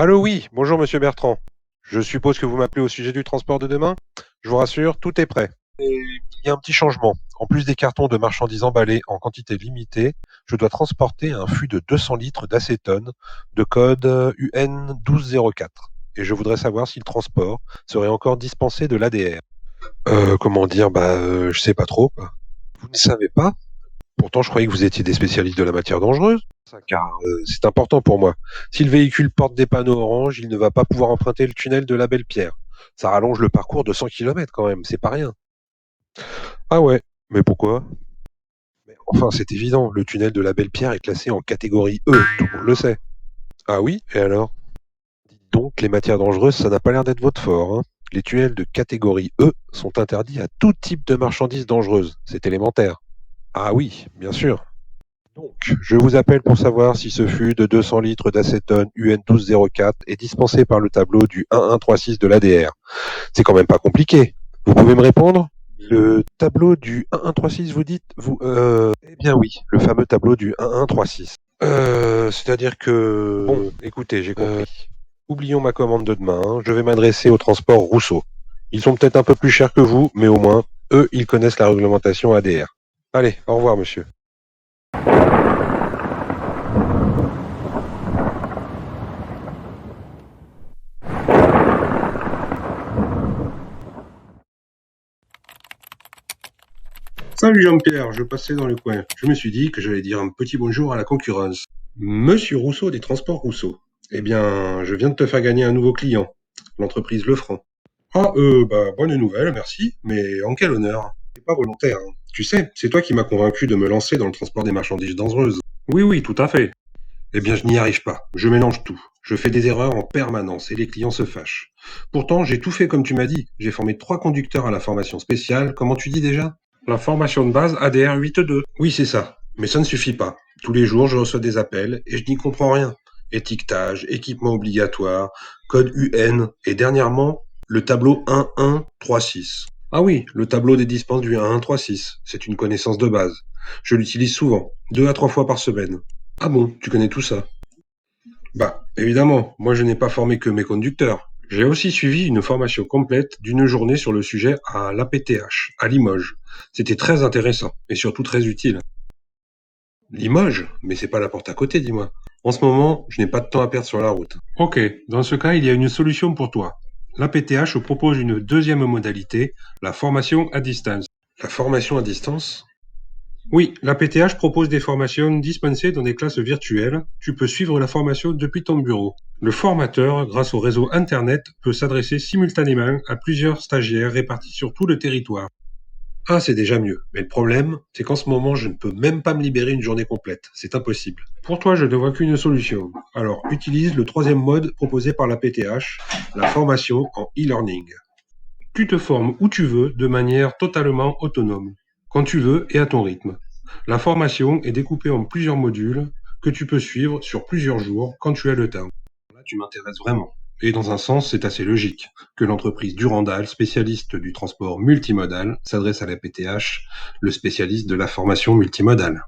Allô, oui, bonjour monsieur Bertrand. Je suppose que vous m'appelez au sujet du transport de demain? Je vous rassure, tout est prêt. Et il y a un petit changement. En plus des cartons de marchandises emballés en quantité limitée, je dois transporter un fût de 200 litres d'acétone de code UN 1204. Et je voudrais savoir si le transport serait encore dispensé de l'ADR. Comment dire, je sais pas trop, quoi. Vous ne savez pas? Pourtant, je croyais que vous étiez des spécialistes de la matière dangereuse. Ça, car c'est important pour moi. Si le véhicule porte des panneaux orange, il ne va pas pouvoir emprunter le tunnel de la Belle-Pierre. Ça rallonge le parcours de 100 km quand même, c'est pas rien. Ah ouais, mais pourquoi? Mais enfin, c'est évident, le tunnel de la Belle-Pierre est classé en catégorie E, tout le monde le sait. Ah oui, et alors? Dites donc, les matières dangereuses, ça n'a pas l'air d'être votre fort, hein. Les tunnels de catégorie E sont interdits à tout type de marchandises dangereuses, c'est élémentaire. Ah oui, bien sûr. Donc, je vous appelle pour savoir si ce fût de 200 litres d'acétone UN 1204 est dispensé par le tableau du 1136 de l'ADR. C'est quand même pas compliqué. Vous pouvez me répondre? Le tableau du 1136, vous dites? Eh bien oui, le fameux tableau du 1136. C'est-à-dire que... Bon, écoutez, j'ai compris. Oublions ma commande de demain, hein. Je vais m'adresser au transport Rousseau. Ils sont peut-être un peu plus chers que vous, mais au moins, eux, ils connaissent la réglementation ADR. Allez, au revoir, monsieur. Salut Jean-Pierre, je passais dans le coin. Je me suis dit que j'allais dire un petit bonjour à la concurrence. Monsieur Rousseau des Transports Rousseau. Eh bien, je viens de te faire gagner un nouveau client, l'entreprise Lefranc. Ah, bonne nouvelle, merci, mais en quel honneur? C'est pas volontaire, hein. Tu sais, c'est toi qui m'as convaincu de me lancer dans le transport des marchandises dangereuses. Oui, oui, tout à fait. Eh bien, je n'y arrive pas. Je mélange tout. Je fais des erreurs en permanence et les clients se fâchent. Pourtant, j'ai tout fait comme tu m'as dit. J'ai formé 3 conducteurs à la formation spéciale. Comment tu dis déjà? La formation de base ADR 8.2. Oui, c'est ça. Mais ça ne suffit pas. Tous les jours, je reçois des appels et je n'y comprends rien. Étiquetage, équipement obligatoire, code UN et dernièrement, le tableau 1136. Ah oui, le tableau des dispenses du 1136. C'est une connaissance de base. Je l'utilise souvent, 2 à 3 fois par semaine. Ah bon, tu connais tout ça? Bah, évidemment, moi je n'ai pas formé que mes conducteurs. J'ai aussi suivi une formation complète d'une journée sur le sujet à l'APTH, à Limoges. C'était très intéressant et surtout très utile. Limoges? Mais c'est pas la porte à côté, dis-moi. En ce moment, je n'ai pas de temps à perdre sur la route. Ok, dans ce cas, il y a une solution pour toi. L'APTH propose une deuxième modalité, la formation à distance. La formation à distance? Oui, la PTH propose des formations dispensées dans des classes virtuelles. Tu peux suivre la formation depuis ton bureau. Le formateur, grâce au réseau Internet, peut s'adresser simultanément à plusieurs stagiaires répartis sur tout le territoire. Ah, c'est déjà mieux. Mais le problème, c'est qu'en ce moment, je ne peux même pas me libérer une journée complète. C'est impossible. Pour toi, je ne vois qu'une solution. Alors, utilise le troisième mode proposé par la PTH, la formation en e-learning. Tu te formes où tu veux de manière totalement autonome, quand tu veux et à ton rythme. La formation est découpée en plusieurs modules que tu peux suivre sur plusieurs jours quand tu as le temps. Là, tu m'intéresses vraiment. Et dans un sens, c'est assez logique que l'entreprise Durandal, spécialiste du transport multimodal, s'adresse à la PTH, le spécialiste de la formation multimodale.